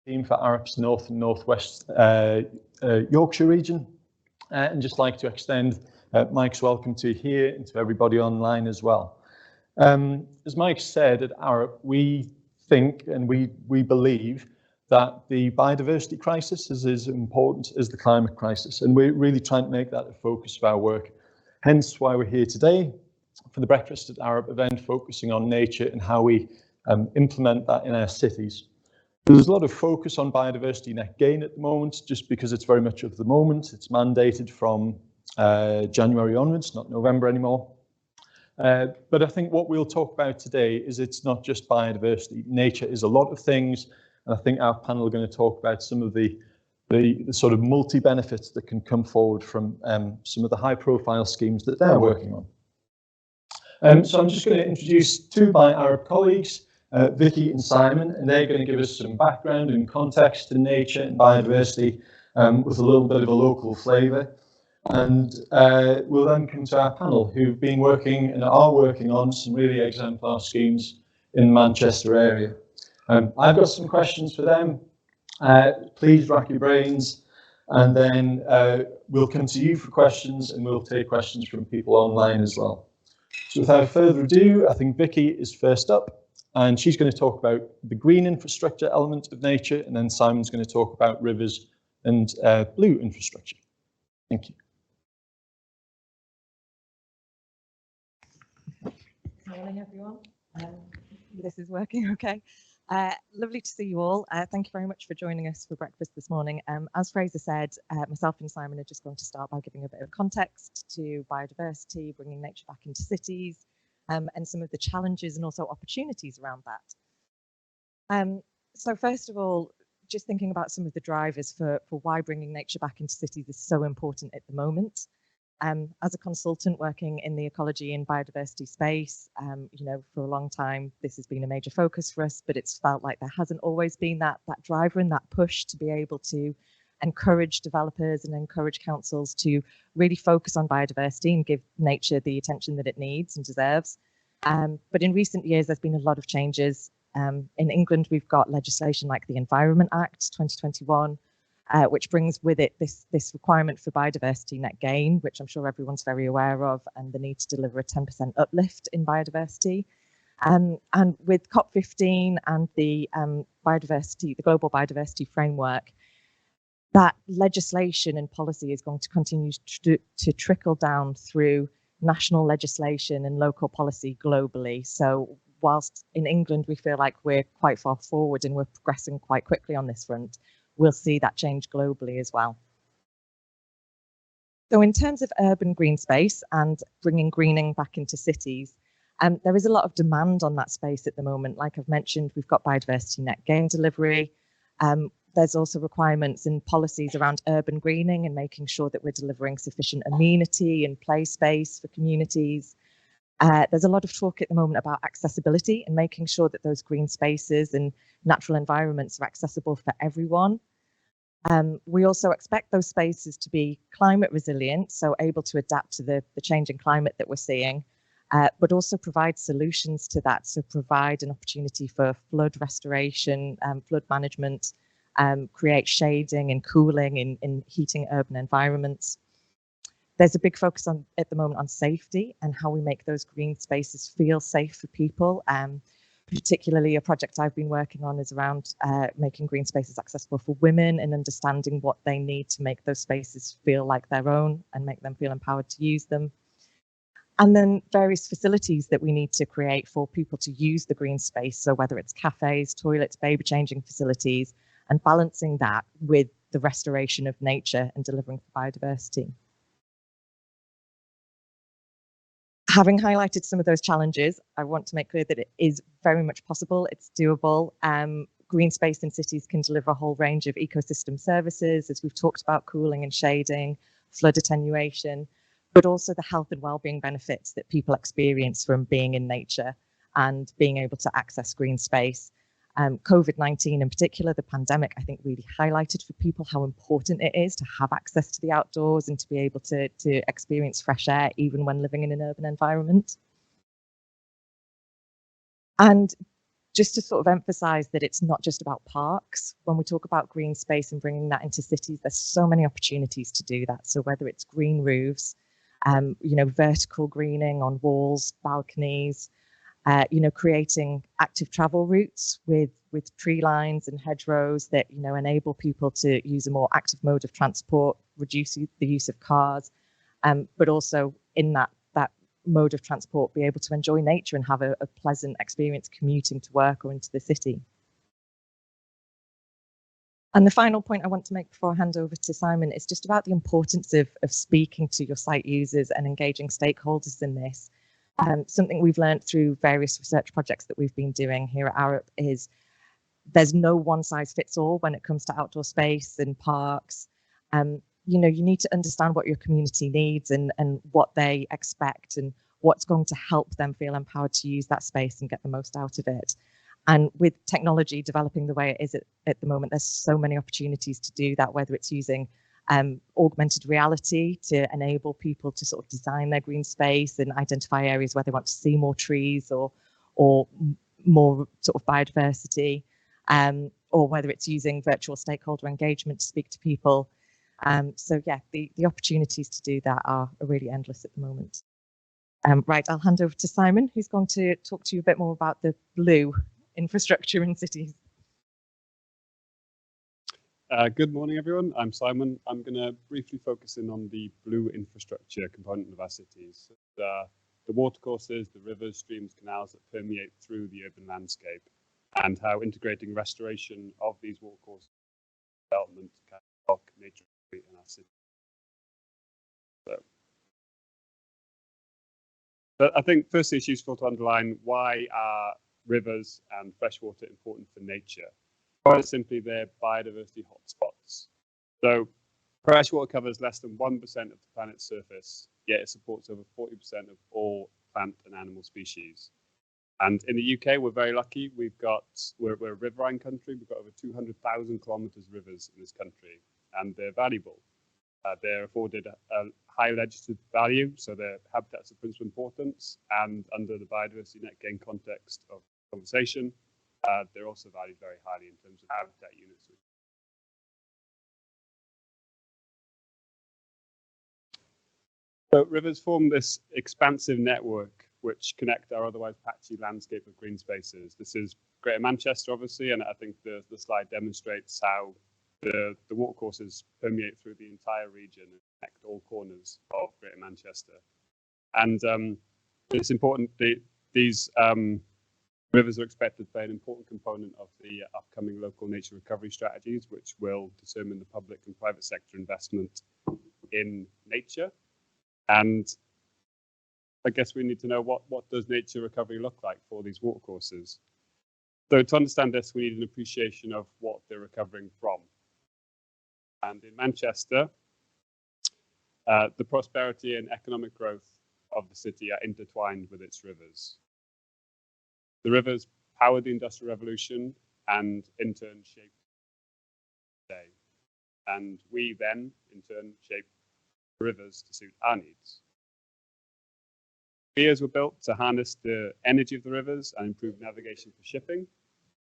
team for Arup's North and Northwest Yorkshire region, and just like to extend Mike's welcome to here and to everybody online as well. As Mike said, at Arup, we think and we believe that the biodiversity crisis is as important as the climate crisis, and we're really trying to make that a focus of our work. Hence why we're here today for the Breakfast at Arup event, focusing on nature and how we implement that in our cities. There's a lot of focus on biodiversity net gain at the moment, just because it's very much of the moment. It's mandated from January onwards, not November anymore. But I think what we'll talk about today is it's not just biodiversity. Nature is a lot of things, and I think our panel are going to talk about some of the sort of multi-benefits that can come forward from some of the high-profile schemes that they're working on. So I'm just going to introduce two of my Arup colleagues, Vicky and Simon, and they're going to give us some background and context to nature and biodiversity with a little bit of a local flavour. And we'll then come to our panel, who've been working and are working on some really exemplar schemes in the Manchester area. I've got some questions for them. Please rack your brains, and then we'll come to you for questions, and we'll take questions from people online as well. So without further ado, I think Vicky is first up. And she's going to talk about the green infrastructure element of nature, and then Simon's going to talk about rivers and blue infrastructure. Thank you. Good morning, everyone. This is working okay. Lovely to see you all. Thank you very much for joining us for breakfast this morning. As Fraser said, myself and Simon are just going to start by giving a bit of context to biodiversity, bringing nature back into cities, and some of the challenges and also opportunities around that. So first of all, just thinking about some of the drivers for why bringing nature back into cities is so important at the moment. As a consultant working in the ecology and biodiversity space, you know, for a long time, this has been a major focus for us, but it's felt like there hasn't always been that driver and that push to be able to encourage developers and encourage councils to really focus on biodiversity and give nature the attention that it needs and deserves. But in recent years, there's been a lot of changes. In England, we've got legislation like the Environment Act 2021, which brings with it this requirement for biodiversity net gain, which I'm sure everyone's very aware of, and the need to deliver a 10% uplift in biodiversity. And with COP15 and the global biodiversity framework, that legislation and policy is going to continue to trickle down through national legislation and local policy globally. So whilst in England we feel like we're quite far forward and we're progressing quite quickly on this front, we'll see that change globally as well. So in terms of urban green space and bringing greening back into cities, there is a lot of demand on that space at the moment. Like I've mentioned, we've got biodiversity net gain delivery. There's also requirements and policies around urban greening and making sure that we're delivering sufficient amenity and play space for communities. There's a lot of talk at the moment about accessibility and making sure that those green spaces and natural environments are accessible for everyone. We also expect those spaces to be climate resilient, so able to adapt to the changing climate that we're seeing, but also provide solutions to that. So provide an opportunity for flood restoration, flood management, create shading and cooling in heating urban environments. There's a big focus at the moment on safety and how we make those green spaces feel safe for people. Particularly a project I've been working on is around making green spaces accessible for women and understanding what they need to make those spaces feel like their own and make them feel empowered to use them. And then various facilities that we need to create for people to use the green space. So whether it's cafes, toilets, baby changing facilities, and balancing that with the restoration of nature and delivering for biodiversity. Having highlighted some of those challenges, I want to make clear that it is very much possible. It's doable. Green space in cities can deliver a whole range of ecosystem services, as we've talked about, cooling and shading, flood attenuation, but also the health and well-being benefits that people experience from being in nature and being able to access green space. COVID-19 in particular, the pandemic, I think really highlighted for people how important it is to have access to the outdoors and to be able to experience fresh air, even when living in an urban environment. And just to sort of emphasize that it's not just about parks. When we talk about green space and bringing that into cities, there's so many opportunities to do that. So whether it's green roofs, you know, vertical greening on walls, balconies, you know, creating active travel routes with tree lines and hedgerows that, you know, enable people to use a more active mode of transport, reduce the use of cars, but also in that mode of transport be able to enjoy nature and have a pleasant experience commuting to work or into the city. And the final point I want to make before I hand over to Simon is just about the importance of speaking to your site users and engaging stakeholders in this. Something we've learned through various research projects that we've been doing here at Arup is there's no one size fits all when it comes to outdoor space and parks. You know, you need to understand what your community needs and what they expect and what's going to help them feel empowered to use that space and get the most out of it. And with technology developing the way it is at the moment, there's so many opportunities to do that, whether it's using augmented reality to enable people to sort of design their green space and identify areas where they want to see more trees or more sort of biodiversity, or whether it's using virtual stakeholder engagement to speak to people. So yeah, the opportunities to do that are really endless at the moment. Right, I'll hand over to Simon, who's going to talk to you a bit more about the blue infrastructure in cities. Good morning, everyone. I'm Simon. I'm going to briefly focus in on the blue infrastructure component of our cities. The watercourses, the rivers, streams, canals that permeate through the urban landscape, and how integrating restoration of these watercourses development can help nature in our city. But I think firstly it's useful to underline why are rivers and freshwater important for nature. Quite simply, they're biodiversity hotspots. So freshwater covers less than 1% of the planet's surface, yet it supports over 40% of all plant and animal species. And in the UK, we're very lucky. We're a riverine country. We've got over 200,000 kilometres of rivers in this country, and they're valuable. They're afforded a high legislative value, so they're habitats of principal importance. And under the biodiversity net gain context of conversation, they're also valued very highly in terms of habitat units. So rivers form this expansive network which connect our otherwise patchy landscape of green spaces. This is Greater Manchester, obviously, and I think the slide demonstrates how the watercourses permeate through the entire region and connect all corners of Greater Manchester. And it's important that these rivers are expected to play an important component of the upcoming local nature recovery strategies, which will determine the public and private sector investment in nature. And I guess we need to know what does nature recovery look like for these watercourses. So to understand this, we need an appreciation of what they're recovering from. And in Manchester, the prosperity and economic growth of the city are intertwined with its rivers. The rivers powered the Industrial Revolution and in turn shaped today. And we then, in turn, shape the rivers to suit our needs. Piers were built to harness the energy of the rivers and improve navigation for shipping.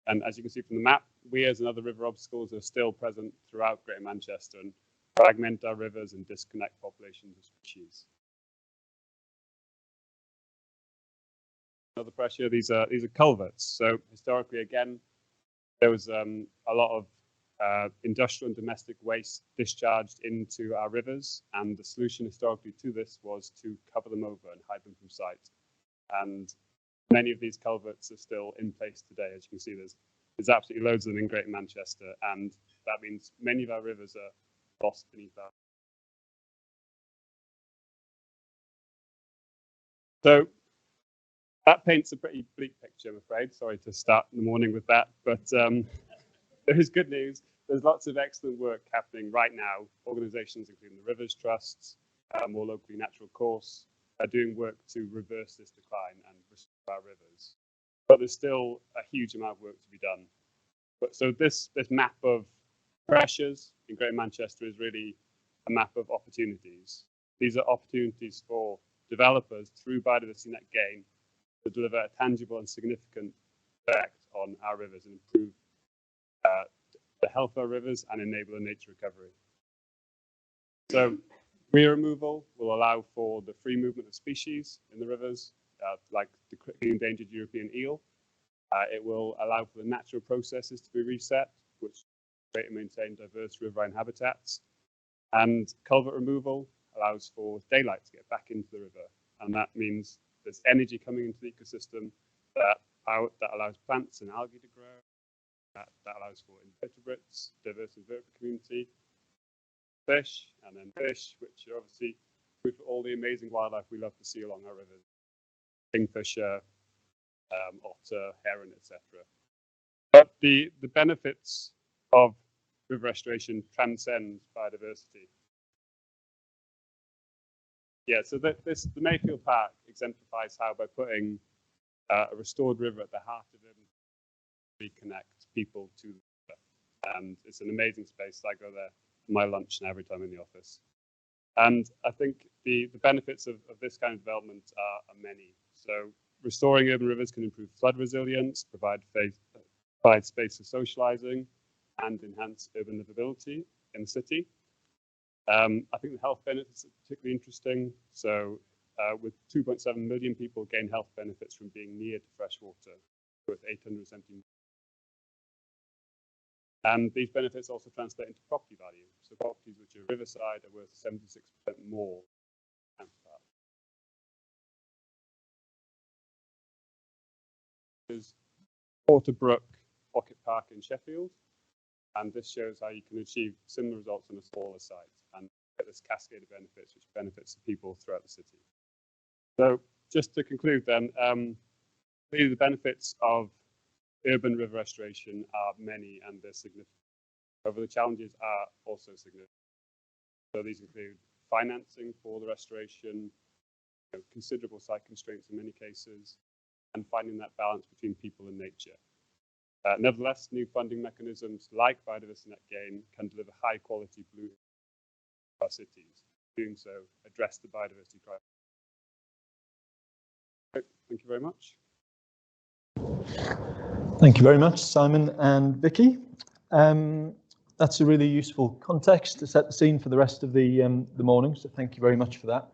And as you can see from the map, weirs and other river obstacles are still present throughout Greater Manchester and fragment our rivers and disconnect populations of species. Another pressure, these are culverts. So historically, again, there was a lot of industrial and domestic waste discharged into our rivers, and the solution historically to this was to cover them over and hide them from sight. And many of these culverts are still in place today. As you can see, there's absolutely loads of them in Greater Manchester, and that means many of our rivers are lost beneath our. So that paints a pretty bleak picture, I'm afraid. Sorry to start the morning with that, but there is good news. There's lots of excellent work happening right now. Organisations, including the Rivers Trusts, more locally Natural Course, are doing work to reverse this decline and restore our rivers. But there's still a huge amount of work to be done. So this map of pressures in Greater Manchester is really a map of opportunities. These are opportunities for developers through biodiversity net gain to deliver a tangible and significant effect on our rivers and improve the health of our rivers and enable a nature recovery. So weir removal will allow for the free movement of species in the rivers, like the critically endangered European eel. It will allow for the natural processes to be reset, which create and maintain diverse riverine habitats. And culvert removal allows for daylight to get back into the river. And that means there's energy coming into the ecosystem that allows plants and algae to grow. That allows for invertebrates, diverse invertebrate community, fish, and then fish, which are obviously good for all the amazing wildlife we love to see along our rivers. Kingfisher, otter, heron, etc. But the benefits of river restoration transcend biodiversity. Yeah, so the Mayfield Park exemplifies how by putting a restored river at the heart of it, we connect people to the river. And it's an amazing space. I go there for my lunch and every time in the office. And I think the benefits of this kind of development are many. So restoring urban rivers can improve flood resilience, provide space for socializing, and enhance urban livability in the city. I think the health benefits are particularly interesting. So with 2.7 million people gain health benefits from being near to fresh water, with 870 million. And these benefits also translate into property value. So properties which are riverside are worth 76% more than is Waterbrook Pocket Park in Sheffield. And this shows how you can achieve similar results on a smaller site and get this cascade of benefits, which benefits the people throughout the city. So just to conclude then, really the benefits of urban river restoration are many and they're significant. However, the challenges are also significant. So these include financing for the restoration, considerable site constraints in many cases, and finding that balance between people and nature. Nevertheless, new funding mechanisms like BioDiversity Net Gain can deliver high quality blue for our cities. Doing so, address the biodiversity crisis. Thank you very much. Thank you very much, Simon and Vicky. That's a really useful context to set the scene for the rest of the morning, so thank you very much for that.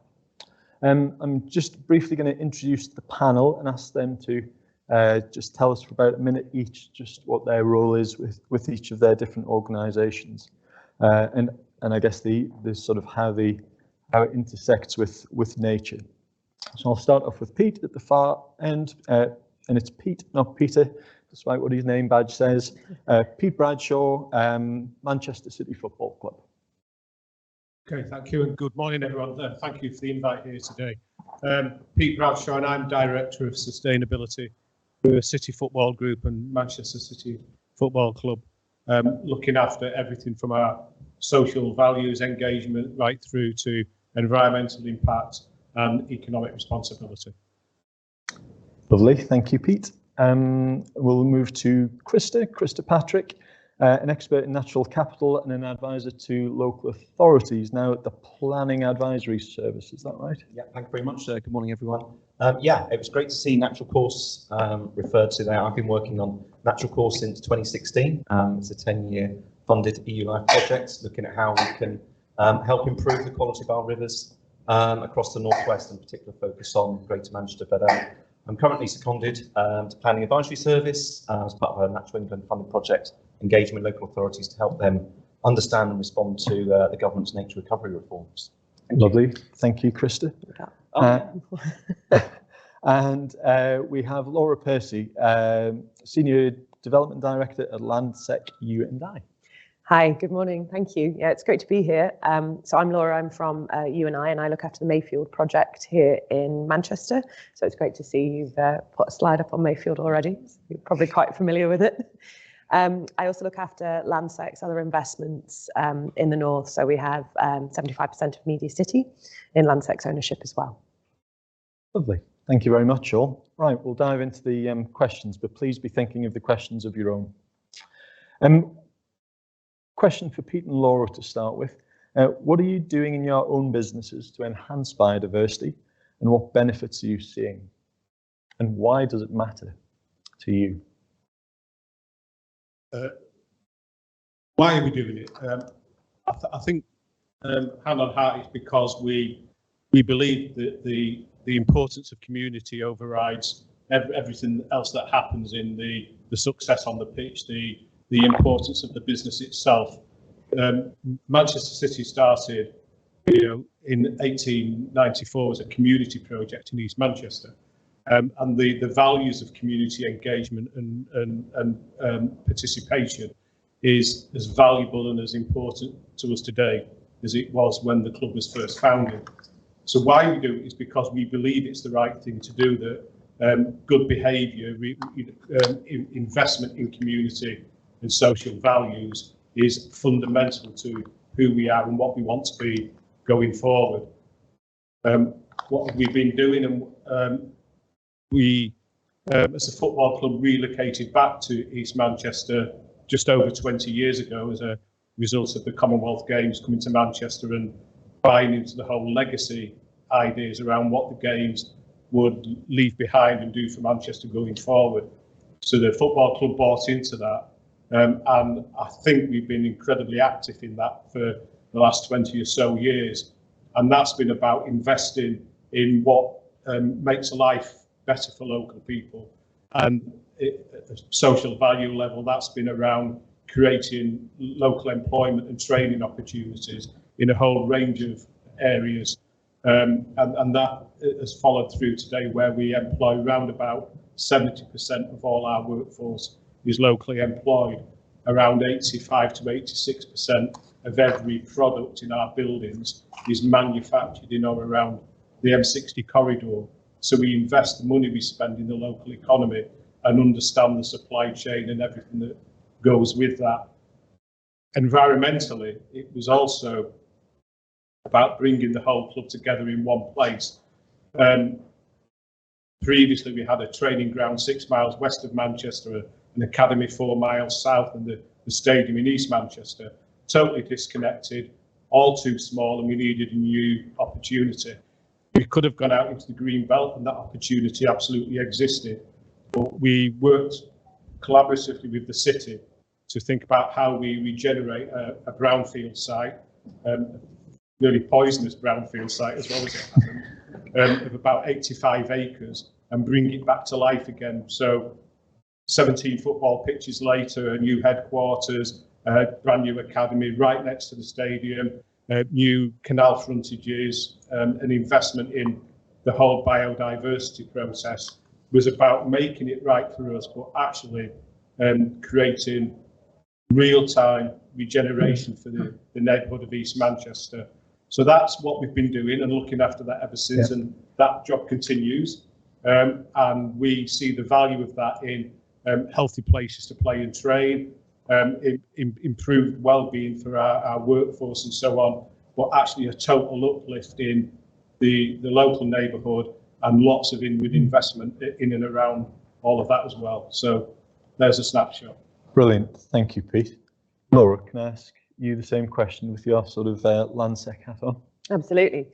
I'm just briefly going to introduce the panel and ask them to just tell us for about a minute each just what their role is with each of their different organisations, and I guess the sort of how it intersects with nature. So I'll start off with Pete at the far end, and it's Pete, not Peter, despite what his name badge says. Pete Bradshaw, Manchester City Football Club. Okay, thank you and good morning everyone. Thank you for the invite here today. Pete Bradshaw and I'm Director of Sustainability for City Football Group and Manchester City Football Club, looking after everything from our social values engagement right through to environmental impact and economic responsibility. Lovely, thank you, Pete. We'll move to Krista Patrick, an expert in natural capital and an advisor to local authorities, now at the Planning Advisory Service, is that right? Yeah, thank you very much. Good morning, everyone. Yeah, it was great to see Natural Course referred to there. I've been working on Natural Course since 2016. It's a 10-year funded EU Life project looking at how we can help improve the quality of our rivers across the Northwest, and particular focus on Greater Manchester. But I'm currently seconded to Planning Advisory Service as part of a Natural England funded project, engaging with local authorities to help them understand and respond to the government's nature recovery reforms. Lovely, thank you, Krista. And we have Laura Percy, Senior Development Director at Landsec U&I. Hi, good morning. Thank you. Yeah, it's great to be here. So I'm Laura, I'm from U&I and I look after the Mayfield project here in Manchester. So it's great to see you've put a slide up on Mayfield already. So you're probably quite familiar with it. I also look after Landsec's other investments in the north. So we have 75% of Media City in Landsec's ownership as well. Lovely. Thank you very much, all. Right, we'll dive into the questions, but please be thinking of the questions of your own. Question for Pete and Laura to start with. What are you doing in your own businesses to enhance biodiversity, and what benefits are you seeing? And why does it matter to you? Why are we doing it? I think hand on heart is because we believe that the importance of community overrides everything else that happens in the success on the pitch, the importance of the business itself. Manchester City started, in 1894 as a community project in East Manchester, and the values of community engagement and participation is as valuable and as important to us today as it was when the club was first founded. So why we do it is because we believe it's the right thing to do, that good behaviour, investment in community and social values is fundamental to who we are and what we want to be going forward. What have we been doing? And we, as a football club, relocated back to East Manchester just over 20 years ago as a result of the Commonwealth Games coming to Manchester and buying into the whole legacy ideas around what the Games would leave behind and do for Manchester going forward. So the football club bought into that, and I think we've been incredibly active in that for the last 20 or so years, and that's been about investing in what makes life better for local people. And at a social value level, that's been around creating local employment and training opportunities in a whole range of areas. And that has followed through today, where we employ around about 70% of all our workforce is locally employed. Around 85 to 86% of every product in our buildings is manufactured in or around the M60 corridor. So we invest the money we spend in the local economy and understand the supply chain and everything that goes with that. Environmentally, it was also about bringing the whole club together in one place. Previously, we had a training ground 6 miles west of Manchester, an academy 4 miles south, and the stadium in East Manchester, totally disconnected, all too small, and we needed a new opportunity. We could have gone out into the green belt, and that opportunity absolutely existed, but we worked collaboratively with the city to think about how we regenerate a brownfield site, really poisonous brownfield site as well as it happened, of about 85 acres, and bring it back to life again. So 17 football pitches later, a new headquarters, a brand new academy right next to the stadium, new canal frontages, an investment in the whole biodiversity process was about making it right for us, but actually creating real-time regeneration for the neighbourhood of East Manchester. So that's what we've been doing and looking after that ever since, and that job continues. And we see the value of that in healthy places to play and train, improved well-being for our workforce and so on, but actually a total uplift in the local neighbourhood and lots of inward investment in and around all of that as well. So there's a snapshot. Brilliant, thank you, Pete. Laura, can I ask you the same question with your sort of Landsec hat on? Absolutely.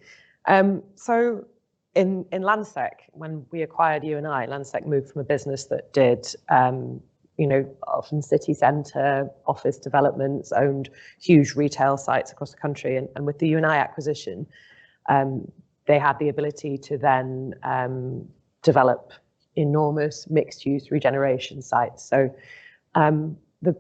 So in Landsec, when we acquired U&I, Landsec moved from a business that did, often city centre, office developments, owned huge retail sites across the country. And with the U&I acquisition, they had the ability to then develop enormous mixed-use regeneration sites. So the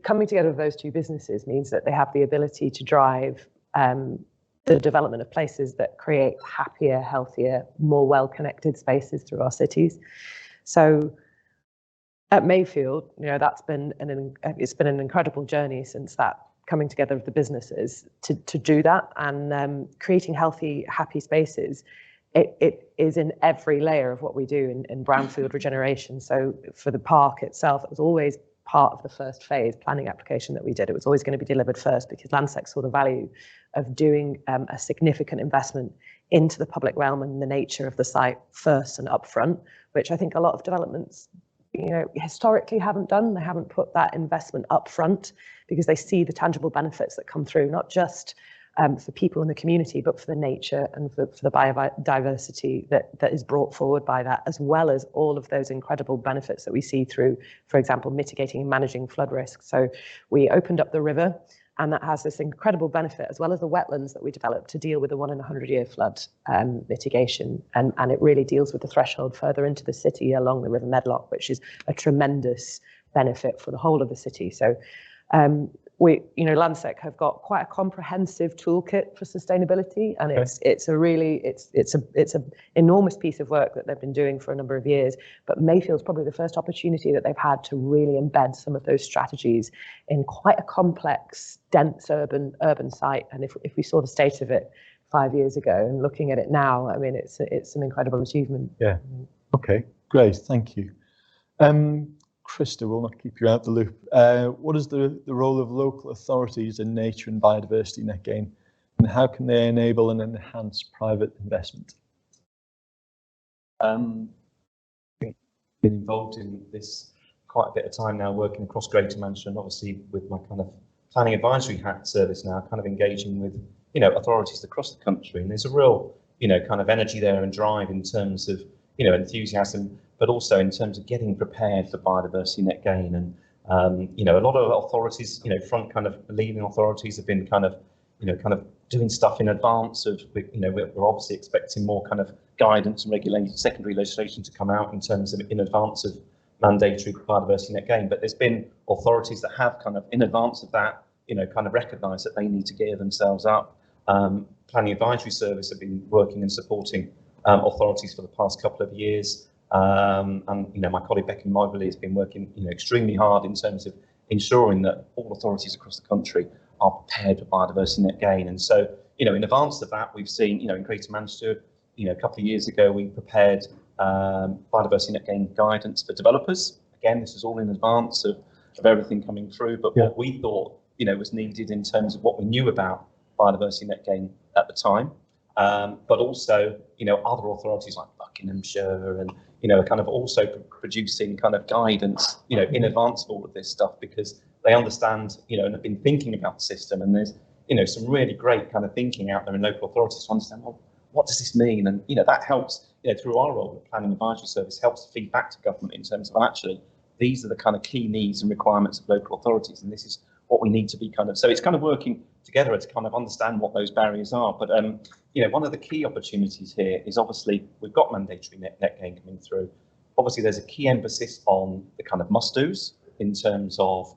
coming together of those two businesses means that they have the ability to drive the development of places that create happier, healthier, more well-connected spaces through our cities. So at Mayfield, that's been it's been an incredible journey since that coming together of the businesses to do that, and creating healthy, happy spaces. It is in every layer of what we do in brownfield regeneration. So for the park itself, it was always part of the first phase planning application that we did. It was always going to be delivered first because Landsec saw the value of doing a significant investment into the public realm and the nature of the site first and upfront, which I think a lot of developments, historically haven't done. They haven't put that investment up front because they see the tangible benefits that come through, not just for people in the community, but for the nature and for the biodiversity that is brought forward by that, as well as all of those incredible benefits that we see through, for example, mitigating and managing flood risk. So we opened up the river, and that has this incredible benefit, as well as the wetlands that we developed to deal with the 1 in 100 year flood mitigation. And it really deals with the threshold further into the city along the River Medlock, which is a tremendous benefit for the whole of the city. So we, Landsec have got quite a comprehensive toolkit for sustainability, and it's an enormous piece of work that they've been doing for a number of years. But Mayfield's probably the first opportunity that they've had to really embed some of those strategies in quite a complex, dense urban site. And if we saw the state of it 5 years ago and looking at it now, I mean, it's an incredible achievement. Yeah. Okay. Great. Thank you. Krista, we'll not keep you out the loop. What is the role of local authorities in nature and biodiversity net gain, and how can they enable and enhance private investment? Been involved in this quite a bit of time now, working across Greater Manchester, and obviously with my kind of planning advisory service now, kind of engaging with authorities across the country, and there's a real kind of energy there and drive in terms of enthusiasm, but also in terms of getting prepared for biodiversity net gain. And a lot of authorities, front kind of leading authorities have been kind of doing stuff in advance of, we're obviously expecting more kind of guidance and regulation, secondary legislation to come out in terms of in advance of mandatory biodiversity net gain. But there's been authorities that have kind of in advance of that, kind of recognised that they need to gear themselves up. Planning Advisory Service have been working and supporting authorities for the past couple of years. And my colleague Becky Mobley has been working extremely hard in terms of ensuring that all authorities across the country are prepared for biodiversity net gain. And so in advance of that, we've seen in Greater Manchester a couple of years ago we prepared biodiversity net gain guidance for developers. Again, this is all in advance of everything coming through, but what we thought was needed in terms of what we knew about biodiversity net gain at the time, but also other authorities like Buckinghamshire and kind of also producing kind of guidance in advance of all of this stuff, because they understand and have been thinking about the system, and there's some really great kind of thinking out there in local authorities to understand, well, what does this mean? And that helps through our role, the Planning Advisory Service helps feed back to government in terms of actually these are the kind of key needs and requirements of local authorities, and this is what we need to be kind of, so it's kind of working together to kind of understand what those barriers are. But one of the key opportunities here is obviously we've got mandatory net gain coming through. Obviously there's a key emphasis on the kind of must-dos in terms of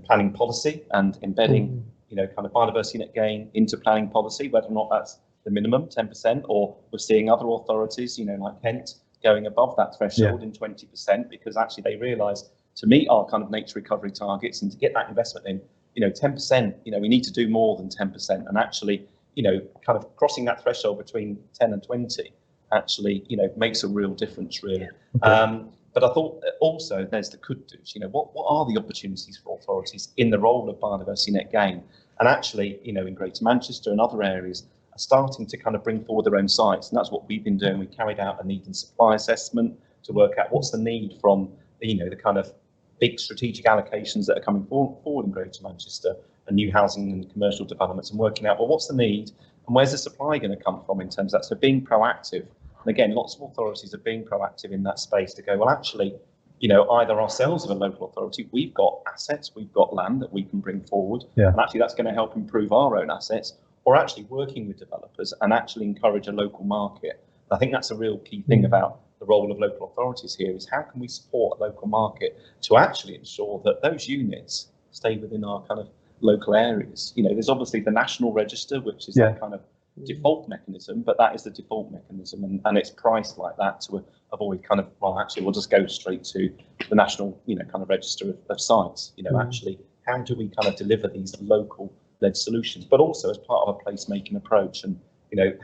planning policy and embedding kind of biodiversity net gain into planning policy, whether or not that's the minimum 10%, or we're seeing other authorities like Kent going above that threshold in 20%, because actually they realise to meet our kind of nature recovery targets and to get that investment in 10%, we need to do more than 10%, and actually kind of crossing that threshold between 10 and 20 actually makes a real difference really. But I thought also there's the could do's, what are the opportunities for authorities in the role of biodiversity net gain, and actually in Greater Manchester and other areas are starting to kind of bring forward their own sites, and that's what we've been doing. We carried out a need and supply assessment to work out what's the need from the kind of big strategic allocations that are coming forward in Greater Manchester and new housing and commercial developments, and working out, well, what's the need and where's the supply going to come from in terms of that. So being proactive, and again, lots of authorities are being proactive in that space to go, well, actually, either ourselves as a local authority, we've got assets, we've got land that we can bring forward, and actually that's going to help improve our own assets, or actually working with developers and actually encourage a local market. I think that's a real key thing about the role of local authorities here, is how can we support a local market to actually ensure that those units stay within our kind of local areas. There's obviously the national register, which is the kind of default mechanism, but that is the default mechanism, and it's priced like that to avoid kind of, well, actually we'll just go straight to the national kind of register of sites. Actually, how do we kind of deliver these local led solutions, but also as part of a place-making approach, and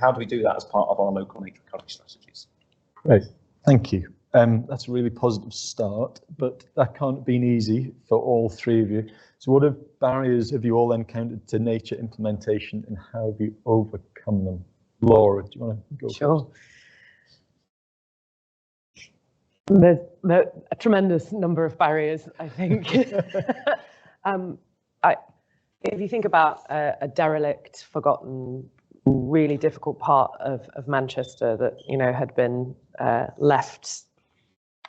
how do we do that as part of our local nature recovery strategies? Great, thank you. That's a really positive start, but that can't have been easy for all three of you. So what barriers have you all encountered to nature implementation, and how have you overcome them? Laura, do you want to go? Sure. There's a tremendous number of barriers, I think. if you think about a derelict, forgotten, really difficult part of Manchester that, you know, had been left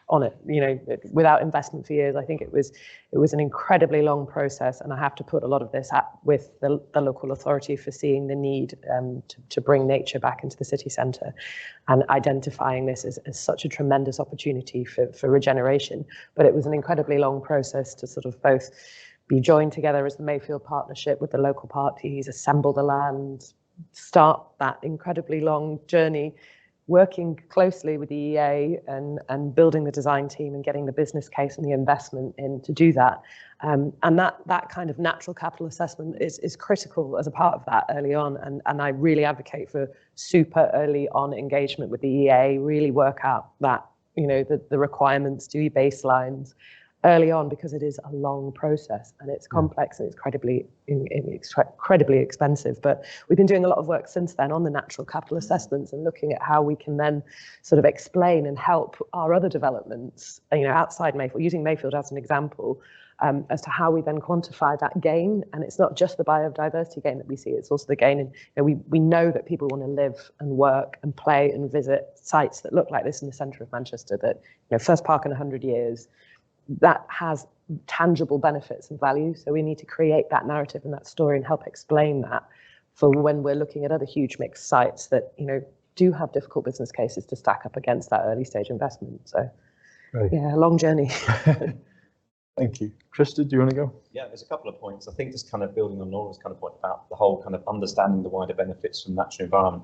on it, you know, without investment for years. I think it was an incredibly long process, and I have to put a lot of this with the local authority for seeing the need to bring nature back into the city centre, and identifying this as such a tremendous opportunity for regeneration. But it was an incredibly long process to sort of both be joined together as the Mayfield Partnership with the local parties, assemble the land, start that incredibly long journey, working closely with the EA and building the design team and getting the business case and the investment in to do that. And that kind of natural capital assessment is critical as a part of that early on. And I really advocate for super early on engagement with the EA, really work out that, you know, the requirements, do your baselines early on, because it is a long process and it's complex and it's incredibly expensive. But we've been doing a lot of work since then on the natural capital assessments and looking at how we can then sort of explain and help our other developments, you know, outside Mayfield, using Mayfield as an example, as to how we then quantify that gain. And it's not just the biodiversity gain that we see, it's also the gain in, you know, we know that people want to live and work and play and visit sites that look like this in the centre of Manchester, that, you know, first park in 100 years, that has tangible benefits and value. So we need to create that narrative and that story and help explain that for when we're looking at other huge mixed sites that, you know, do have difficult business cases to stack up against that early stage investment. So yeah, a long journey. Thank you. Krista, do you want to go? Yeah, there's a couple of points. I think just kind of building on Laura's kind of point about the whole kind of understanding the wider benefits from natural environment.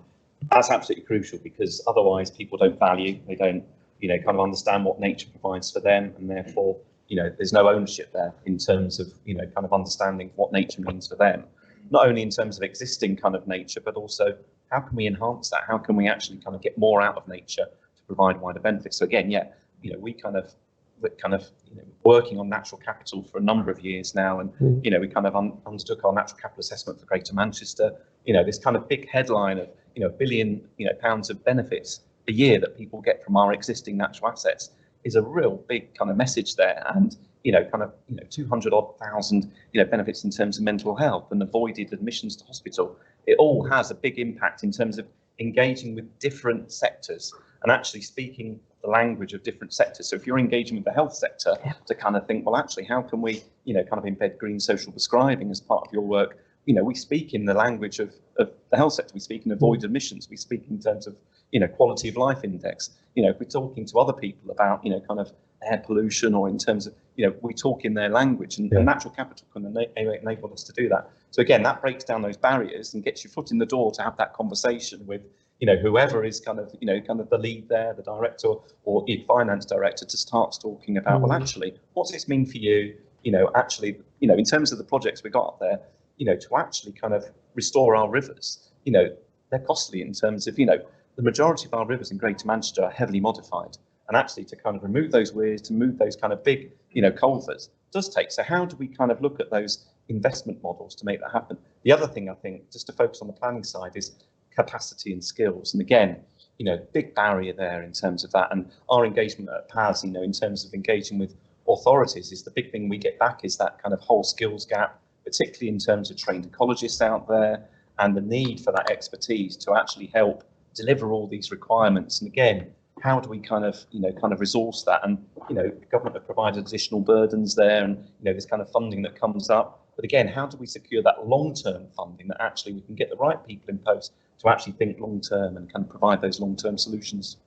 That's absolutely crucial, because otherwise people don't value, they don't, you know, kind of understand what nature provides for them, and therefore, you know, there's no ownership there in terms of, you know, kind of understanding what nature means for them, not only in terms of existing kind of nature, but also how can we enhance that? How can we actually kind of get more out of nature to provide wider benefits? So again, yeah, you know, we're kind of you know, working on natural capital for a number of years now, and you know, we kind of undertook our natural capital assessment for Greater Manchester. You know, this kind of big headline of, you know, £1 billion, you know, pounds of benefits a year that people get from our existing natural assets is a real big kind of message there. And, you know, kind of, you know, 200,000, you know, benefits in terms of mental health and avoided admissions to hospital. It all has a big impact in terms of engaging with different sectors and actually speaking the language of different sectors. So if you're engaging with the health sector, to kind of think, well, actually, how can we, you know, kind of embed green social prescribing as part of your work? You know, we speak in the language of the health sector. We speak in avoided admissions. We speak in terms of, you know, quality of life index. You know, if we're talking to other people about, you know, kind of air pollution, or in terms of, you know, we talk in their language, and natural capital can enable us to do that. So again, that breaks down those barriers and gets your foot in the door to have that conversation with, you know, whoever is kind of, you know, kind of the lead there, the director or the finance director, to start talking about, well, actually, what's this mean for you? You know, actually, you know, in terms of the projects we got up there, you know, to actually kind of restore our rivers, you know, they're costly in terms of, you know, the majority of our rivers in Greater Manchester are heavily modified, and actually to kind of remove those weirs, to move those kind of big, you know, culverts does take. So how do we kind of look at those investment models to make that happen? The other thing, I think, just to focus on the planning side, is capacity and skills. And again, you know, big barrier there in terms of that. And our engagement at PAS, you know, in terms of engaging with authorities, is the big thing we get back is that kind of whole skills gap, particularly in terms of trained ecologists out there, and the need for that expertise to actually help deliver all these requirements. And again, how do we kind of, you know, kind of resource that? And, you know, the government have provided additional burdens there, and, you know, this kind of funding that comes up. But again, how do we secure that long-term funding, that actually we can get the right people in post to actually think long-term and kind of provide those long-term solutions?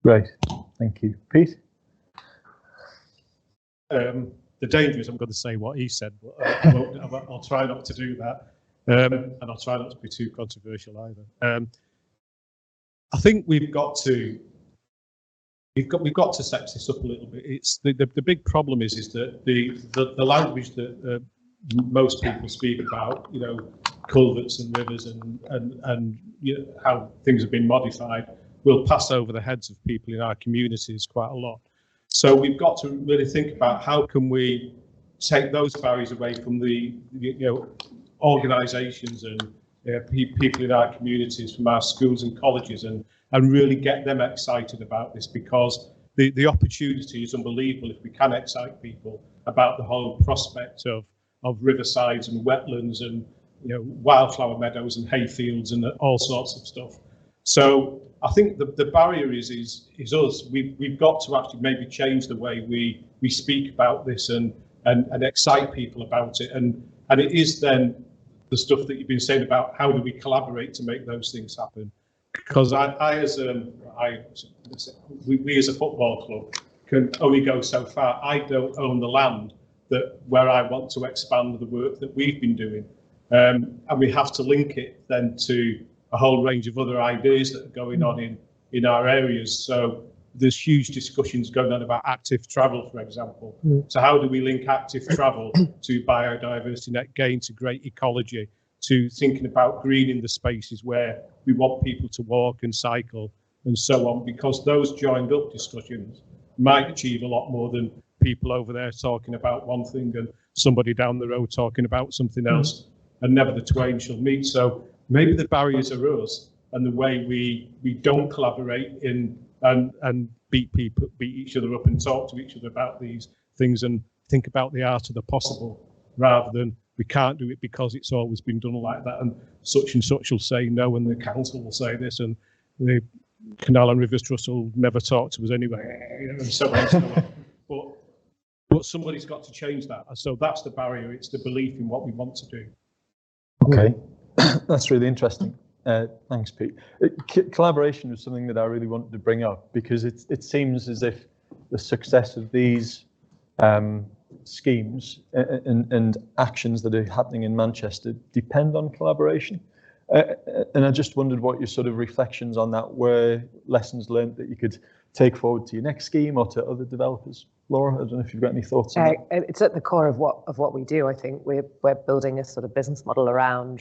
Great, thank you. Pete? The danger is I'm going to say what he said, but I'll try not to do that. And I'll try not to be too controversial either. I think we've got to set this up a little bit. It's the big problem is that the language that most people speak about, you know, culverts and rivers and you know, how things have been modified, will pass over the heads of people in our communities quite a lot. So we've got to really think about how can we take those barriers away from the you know, organisations and people in our communities, from our schools and colleges, and really get them excited about this, because the opportunity is unbelievable if we can excite people about the whole prospect of of riversides and wetlands and wildflower meadows and hayfields and all sorts of stuff. So I think the barrier is us. We've got to actually maybe change the way we speak about this and excite people about it. And it is then the stuff that you've been saying about how do we collaborate to make those things happen. Because we as a football club can only go so far. I don't own the land where I want to expand the work that we've been doing. And we have to link it then to a whole range of other ideas that are going on in our areas. So there's huge discussions going on about active travel, for example. So how do we link active travel to biodiversity, net gain, to great ecology, to thinking about greening the spaces where we want people to walk and cycle and so on, because those joined up discussions might achieve a lot more than people over there talking about one thing and somebody down the road talking about something else, and never the twain shall meet. So maybe the barriers are us and the way we don't collaborate and beat each other up and talk to each other about these things and think about the art of the possible, rather than we can't do it because it's always been done like that, and such will say no, and the council will say this, and the Canal and Rivers Trust will never talk to us anyway, and so on and so on. But somebody's got to change that. So that's the barrier. It's the belief in what we want to do. Okay, that's really interesting. Thanks, Pete. Collaboration was something that I really wanted to bring up, because it seems as if the success of these schemes and actions that are happening in Manchester depend on collaboration. And I just wondered what your sort of reflections on that were, lessons learned that you could take forward to your next scheme or to other developers. Laura, I don't know if you've got any thoughts on that. It's at the core of what we do. I think we're building a sort of business model around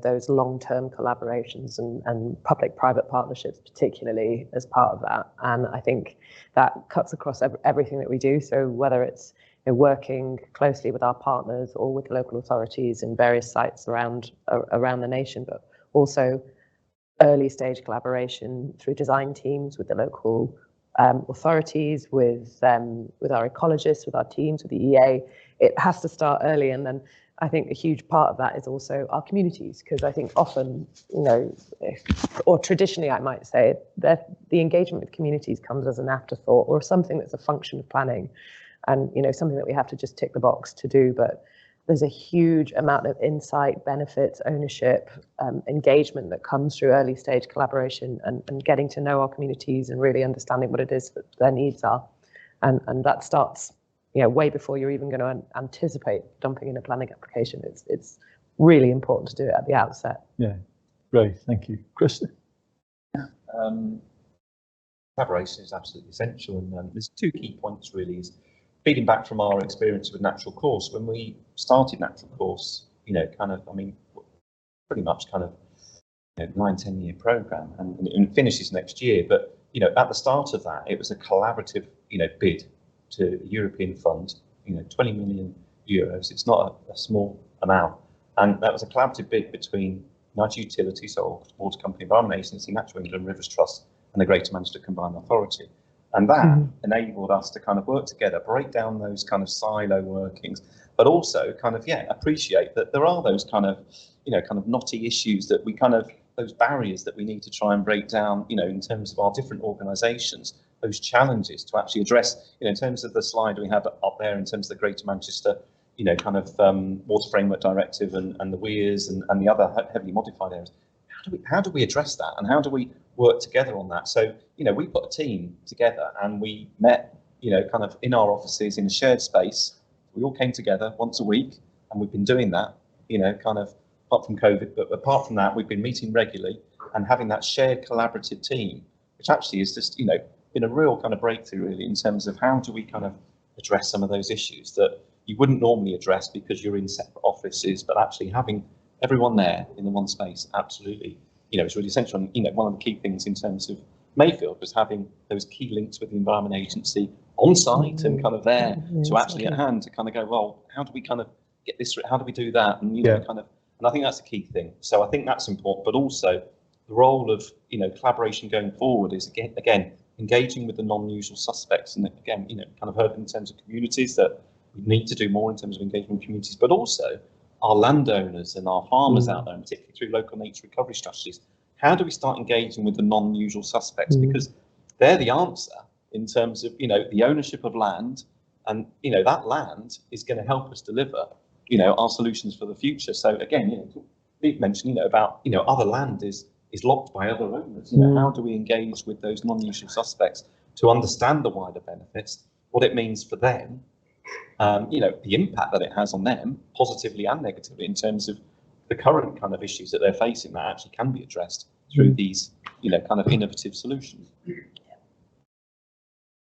those long-term collaborations and public-private partnerships, particularly as part of that. And I think that cuts across everything that we do. So whether it's working closely with our partners or with local authorities in various sites around the nation, but also early stage collaboration through design teams with the local authorities, with our ecologists, with our teams, with the EA. It has to start early, and then I think a huge part of that is also our communities, because I think often, or traditionally I might say, that the engagement with communities comes as an afterthought or something that's a function of planning, and something that we have to just tick the box to do. But there's a huge amount of insight, benefits, ownership, engagement that comes through early stage collaboration and getting to know our communities and really understanding what it is that their needs are. And that starts way before you're even going to anticipate dumping in a planning application. It's really important to do it at the outset. Yeah, great, thank you. Krista? Collaboration is absolutely essential, and there's two key points really. Is feeding back from our experience with Natural Course. When we started Natural Course, pretty much 9-10 year program, and it finishes next year. But at the start of that, it was a collaborative bid to a European fund, 20 million euros. It's not a small amount, and that was a collaborative bid between United Utilities, so Water Company, Environment Agency, Natural England, Rivers Trust, and the Greater Manchester Combined Authority. And that enabled us to work together, break down those silo workings, but also appreciate that there are those knotty issues that we those barriers that we need to try and break down, in terms of our different organisations, those challenges to actually address, in terms of the slide we have up there, in terms of the Greater Manchester, Water Framework Directive and the WEARS and the other heavily modified areas. How do we address that, and how do we work together on that? So, we put a team together and we met, in our offices in a shared space. We all came together once a week, and we've been doing that, apart from COVID, but apart from that, we've been meeting regularly and having that shared collaborative team, which actually is just, been a real breakthrough really, in terms of how do we address some of those issues that you wouldn't normally address because you're in separate offices, but actually having everyone there in the one space, absolutely, it's really essential. And, one of the key things in terms of Mayfield was having those key links with the Environment Agency on site and there to actually at hand to go, well, how do we get this, how do we do that? And, and I think that's a key thing. So I think that's important, but also the role of, collaboration going forward is again, engaging with the non-usual suspects. And again, heard in terms of communities that We need to do more in terms of engagement with communities, but also our landowners and our farmers out there, and particularly through local nature recovery strategies. How do we start engaging with the non-usual suspects? Because they're the answer in terms of, the ownership of land, and, that land is going to help us deliver, our solutions for the future. So again, Pete mentioned, about, other land is locked by other owners. How do we engage with those non-usual suspects to understand the wider benefits, what it means for them, the impact that it has on them, positively and negatively, in terms of the current kind of issues that they're facing that actually can be addressed through these, kind of innovative solutions.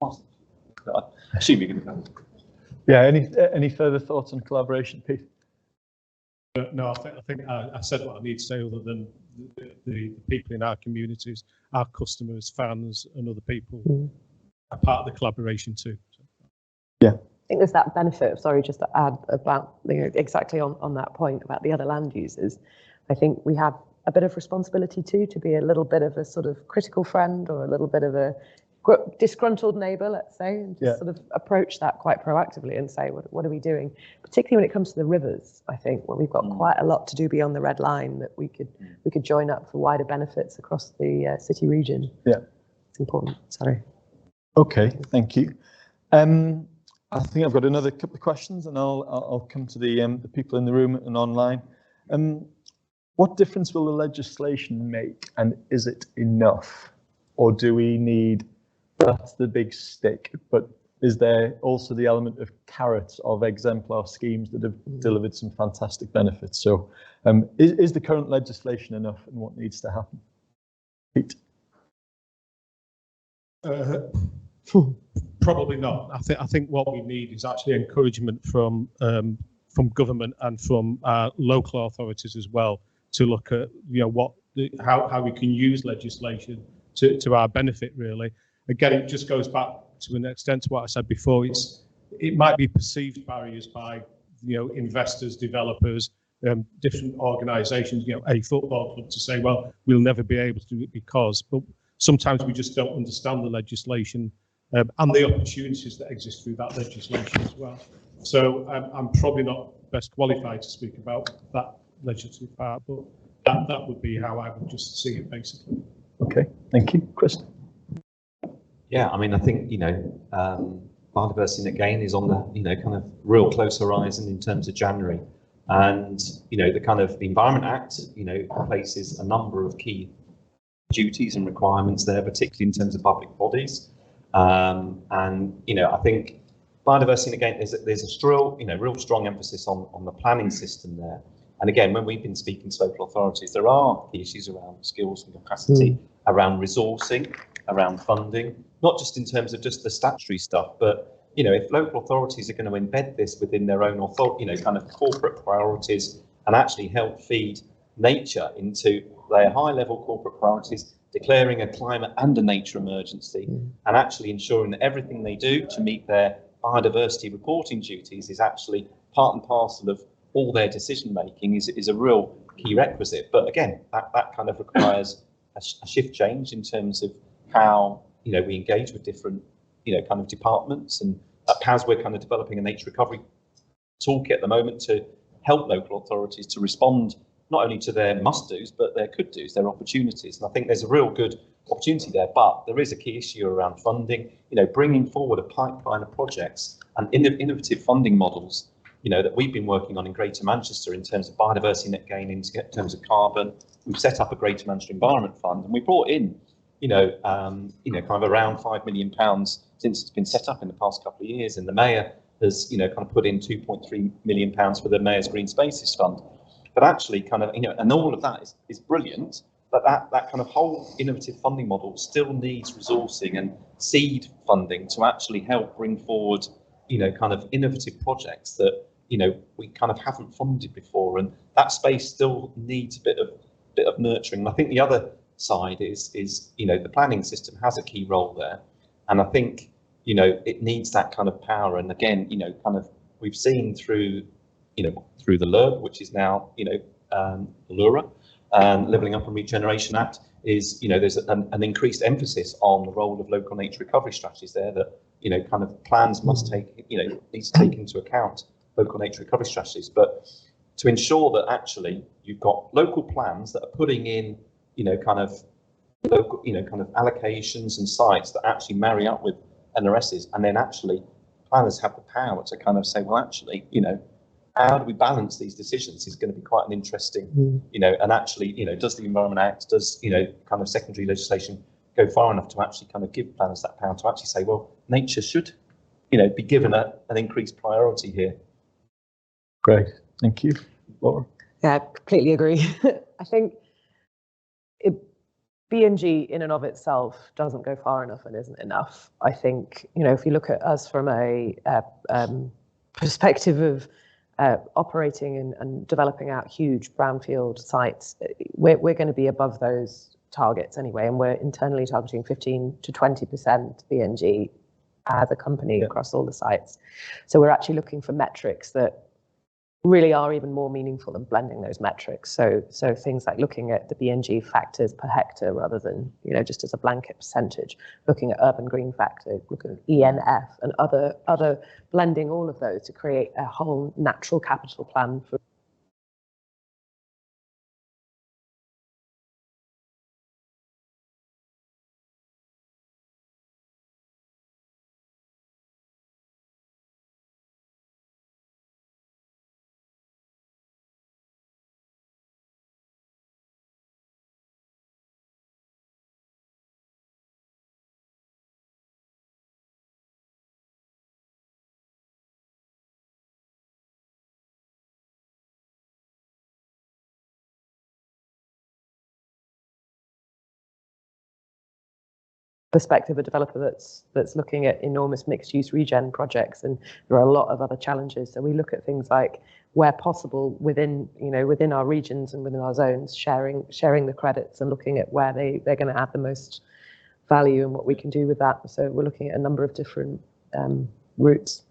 I assume you're going to go. Yeah. Any further thoughts on collaboration, Pete? No, I think I said what I need to say, other than the people in our communities, our customers, fans, and other people are part of the collaboration too. Yeah. I think there's that benefit, sorry, just to add about, exactly on that point about the other land users. I think we have a bit of responsibility too, to be a little bit of a sort of critical friend, or a little bit of a disgruntled neighbour, let's say, and just sort of approach that quite proactively and say, what are we doing? Particularly when it comes to the rivers, I think, where we've got quite a lot to do beyond the red line, that we could join up for wider benefits across the city region. Yeah, it's important. Sorry. Okay, thank you. I think I've got another couple of questions, and I'll come to the people in the room and online. What difference will the legislation make, and is it enough, or do we need? That's the big stick, but is there also the element of carrots, of exemplar schemes that have delivered some fantastic benefits? So is the current legislation enough, and what needs to happen? Pete? Probably not. I think what we need is actually encouragement from government and from local authorities as well, to look at how we can use legislation to our benefit, really. Again, it just goes back to an extent to what I said before. It might be perceived barriers by investors, developers, different organisations, a football club, to say, well, we'll never be able to do it because. But sometimes we just don't understand the legislation and the opportunities that exist through that legislation as well. So I'm probably not best qualified to speak about that legislative part, but that would be how I would just see it, basically. Okay, thank you. Krista? Yeah, I mean, I think, biodiversity again is on the, kind of real close horizon in terms of January. And, the kind of the Environment Act, places a number of key duties and requirements there, particularly in terms of public bodies. And, I think biodiversity again, there's a real strong emphasis on the planning system there. And again, when we've been speaking to local authorities, there are the issues around skills and capacity, around resourcing, around funding, not just in terms of just the statutory stuff, but if local authorities are going to embed this within their own kind of corporate priorities, and actually help feed nature into their high-level corporate priorities, declaring a climate and a nature emergency, and actually ensuring that everything they do to meet their biodiversity reporting duties is actually part and parcel of all their decision making, is a real key requisite. But again, that kind of requires a shift change in terms of how we engage with different kind of departments, and as we're kind of developing a nature recovery toolkit at the moment to help local authorities to respond not only to their must-dos, but their could-dos, their opportunities. And I think there's a real good opportunity there, but there is a key issue around funding, bringing forward a pipeline of projects and innovative funding models, that we've been working on in Greater Manchester in terms of biodiversity net gain, in terms of carbon. We've set up a Greater Manchester Environment Fund, and we brought in, kind of around £5 million since it's been set up in the past couple of years. And the Mayor has, kind of put in £2.3 million for the Mayor's Green Spaces Fund. But actually kind of, and all of that is brilliant, but that kind of whole innovative funding model still needs resourcing and seed funding to actually help bring forward, kind of innovative projects that, we kind of haven't funded before. And that space still needs a bit of nurturing. And I think the other side is the planning system has a key role there. And I think, it needs that kind of power. And again, kind of we've seen through the LURB, which is now, LURA, Levelling Up and Regeneration Act is, there's an increased emphasis on the role of local nature recovery strategies there that, kind of plans must take, needs to take into account local nature recovery strategies. But to ensure that actually you've got local plans that are putting in, kind of local, kind of allocations and sites that actually marry up with NRSs, and then actually planners have the power to kind of say, well, actually, how do we balance these decisions is going to be quite an interesting, and actually, does the Environment Act, does, kind of secondary legislation go far enough to actually kind of give planners that power to actually say, well, nature should, be given an increased priority here. Great, thank you. Laura? Yeah, I completely agree. I think B&G in and of itself doesn't go far enough and isn't enough. I think, if you look at us from a perspective of operating and developing out huge brownfield sites, we're going to be above those targets anyway, and we're internally targeting 15 to 20% B&G as a company across all the sites. So we're actually looking for metrics that really are even more meaningful than blending those metrics. So things like looking at the B&G factors per hectare rather than, just as a blanket percentage, looking at urban green factor, looking at ENF and other blending all of those to create a whole natural capital plan for perspective, a developer that's looking at enormous mixed-use regen projects, and there are a lot of other challenges. So we look at things like, where possible, within our regions and within our zones, sharing the credits and looking at where they're going to add the most value and what we can do with that. So we're looking at a number of different routes.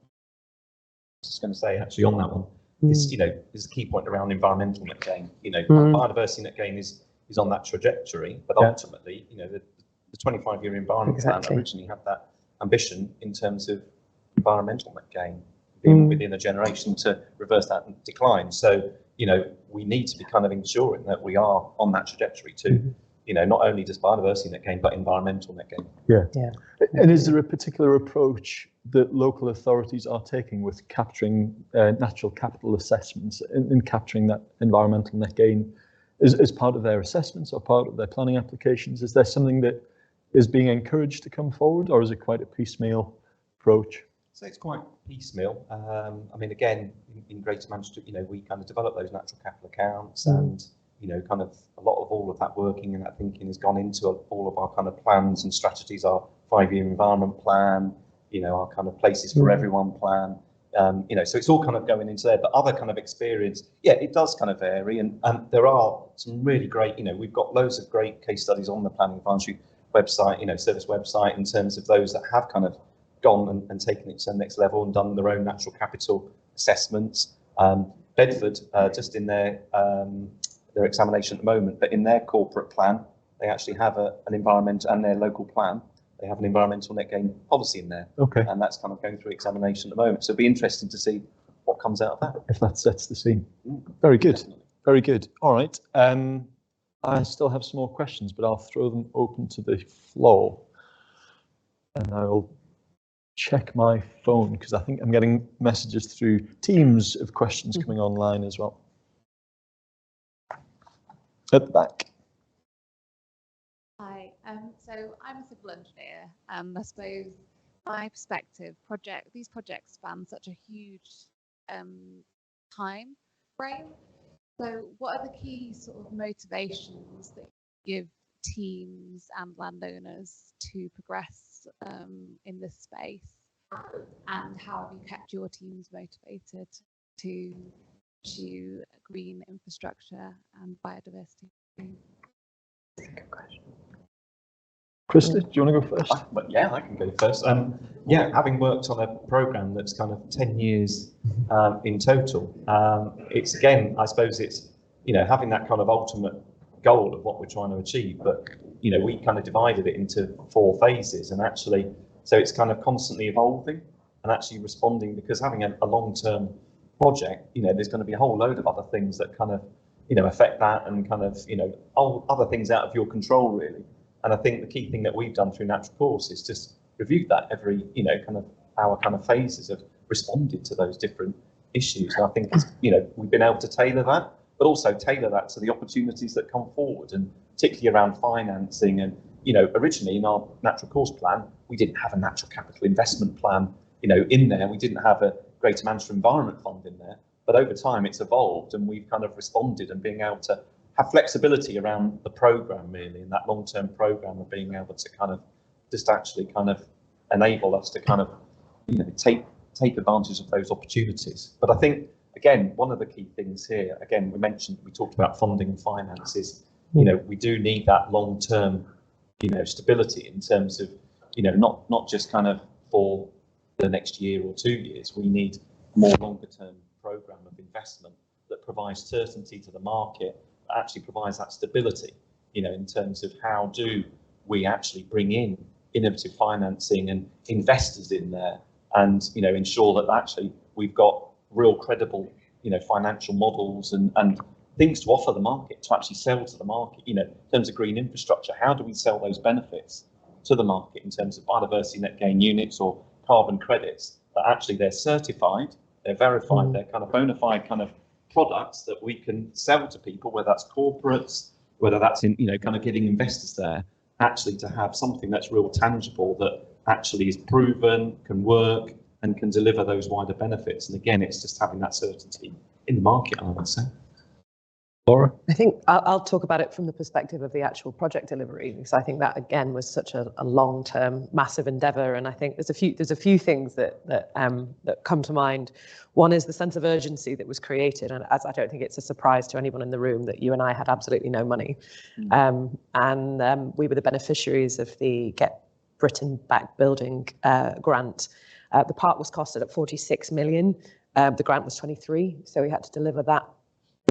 I was just going to say, actually, on that one, is a key point around environmental net gain. Biodiversity net gain is on that trajectory, but ultimately, the 25-year environment plan originally had that ambition in terms of environmental net gain being within a generation to reverse that decline. So, we need to be kind of ensuring that we are on that trajectory to, not only just biodiversity net gain, but environmental net gain. Yeah. And is there a particular approach that local authorities are taking with capturing natural capital assessments and capturing that environmental net gain as part of their assessments or part of their planning applications? Is there something that is being encouraged to come forward, or is it quite a piecemeal approach? So it's quite piecemeal. I mean, again, in Greater Manchester, we kind of develop those natural capital accounts, and kind of a lot of all of that working and that thinking has gone into all of our kind of plans and strategies, our 5-year environment plan, our kind of places for everyone plan. So it's all kind of going into there, but other kind of experience, it does kind of vary, and there are some really great, we've got loads of great case studies on the planning advisory website, service website, in terms of those that have kind of gone and taken it to the next level and done their own natural capital assessments. Bedford, just in their examination at the moment, but in their corporate plan, they actually have an environment, and their local plan, they have an environmental net gain policy in there. Okay. And that's kind of going through examination at the moment. So it'll be interesting to see what comes out of that. If that sets the scene. Very good. Definitely. Very good. All right. I still have some more questions, but I'll throw them open to the floor. And I'll check my phone because I think I'm getting messages through Teams of questions coming online as well. At the back. Hi, so I'm a civil engineer, and I suppose my perspective, these projects span such a huge time frame. So what are the key sort of motivations that you give teams and landowners to progress in this space? And how have you kept your teams motivated to pursue green infrastructure and biodiversity? Good question. Krista, do you want to go first? I can go first. Having worked on a programme that's kind of 10 years in total, it's again, I suppose it's having that kind of ultimate goal of what we're trying to achieve. But, we kind of divided it into 4 phases, and actually, so it's kind of constantly evolving and actually responding, because having a long-term project, there's going to be a whole load of other things that kind of, affect that, and kind of, other things out of your control, really. And I think the key thing that we've done through Natural Course is just review that every, kind of our kind of phases of responded to those different issues. And I think it's, we've been able to tailor that, but also tailor that to the opportunities that come forward, and particularly around financing. And, originally in our Natural Course plan, we didn't have a natural capital investment plan, in there. We didn't have a Greater Manchester Environment Fund in there. But over time, it's evolved, and we've kind of responded, and being able to have flexibility around the programme, really, and that long-term programme of being able to kind of just actually kind of enable us to kind of, take advantage of those opportunities. But I think, again, one of the key things here, again, we talked about funding and finances. We do need that long-term, stability in terms of, not just kind of for the next year or 2 years. We need a more longer-term programme of investment that provides certainty to the market, that actually provides that stability, in terms of how do we actually bring in innovative financing and investors in there, and ensure that actually we've got real credible, financial models and things to offer the market, to actually sell to the market, in terms of green infrastructure. How do we sell those benefits to the market in terms of biodiversity net gain units or carbon credits, that actually they're certified, they're verified, they're kind of bona fide kind of products that we can sell to people, whether that's corporates, whether that's in, kind of getting investors there, actually to have something that's real tangible, that actually is proven, can work, and can deliver those wider benefits. And again, it's just having that certainty in the market, I would say. Laura? I think I'll talk about it from the perspective of the actual project delivery, because I think that again was such a long-term, massive endeavour. And I think there's a few things that come to mind. One is the sense of urgency that was created, and as I don't think it's a surprise to anyone in the room that you and I had absolutely no money, and we were the beneficiaries of the Get Britain Back Building grant. The park was costed at 46 million. The grant was 23, so we had to deliver that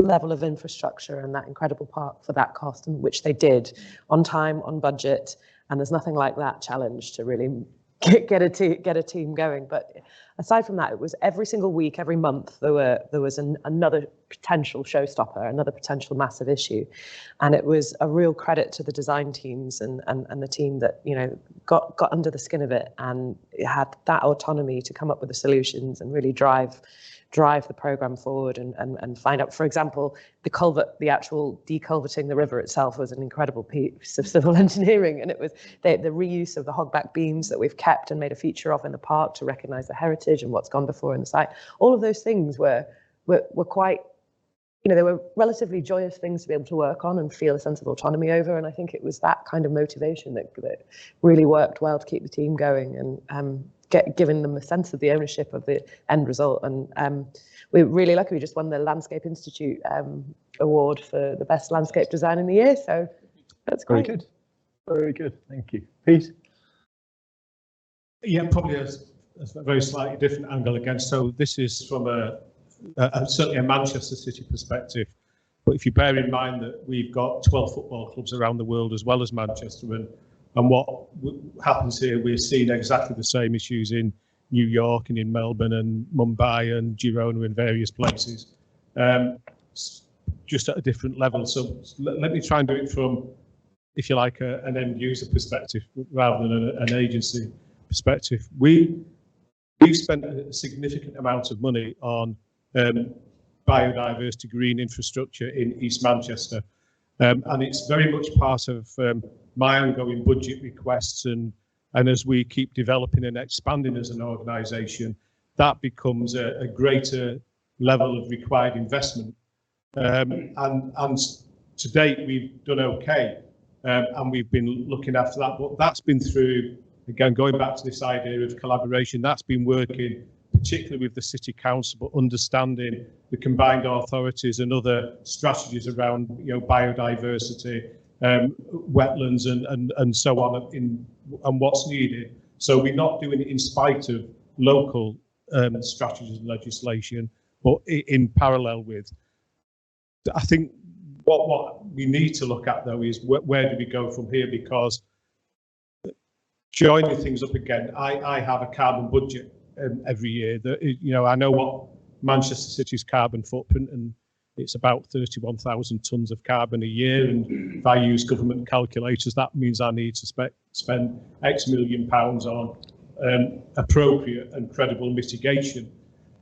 level of infrastructure and that incredible park for that cost, and which they did on time, on budget. And there's nothing like that challenge to really get a team going. But aside from that, it was every single week, every month, there was another potential showstopper, another potential massive issue. And it was a real credit to the design teams and the team that, got under the skin of it, and it had that autonomy to come up with the solutions and really drive the program forward and find out. For example, the actual deculverting the river itself was an incredible piece of civil engineering, and it was the reuse of the hogback beams that we've kept and made a feature of in the park to recognise the heritage and what's gone before in the site. All of those things were quite, they were relatively joyous things to be able to work on and feel a sense of autonomy over. And I think it was that kind of motivation that really worked well to keep the team going and giving them a sense of the ownership of the end result. And we're really lucky. We just won the Landscape Institute award for the best landscape design in the year. So that's great. Very good. Very good. Thank you. Pete? Yeah, probably a very slightly different angle again. So this is from certainly a Manchester City perspective. But if you bear in mind that we've got 12 football clubs around the world as well as Manchester, and what happens here, we're seeing exactly the same issues in New York and in Melbourne and Mumbai and Girona and various places, just at a different level. So let me try and do it from, if you like, an end user perspective rather than an agency perspective. We've spent a significant amount of money on biodiversity green infrastructure in East Manchester, and it's very much part of my ongoing budget requests, and as we keep developing and expanding as an organisation, that becomes a greater level of required investment. And to date, we've done okay, and we've been looking after that. But that's been through, again, going back to this idea of collaboration, that's been working particularly with the City Council, but understanding the combined authorities and other strategies around, biodiversity, wetlands and so on, and what's needed. So we're not doing it in spite of local strategies and legislation, but in parallel with. I think What we need to look at though is where do we go from here, because joining things up again, I have a carbon budget every year that, you know, I know what Manchester City's carbon footprint, and it's about 31,000 tonnes of carbon a year, and if I use government calculators, that means I need to spend X million pounds on appropriate and credible mitigation.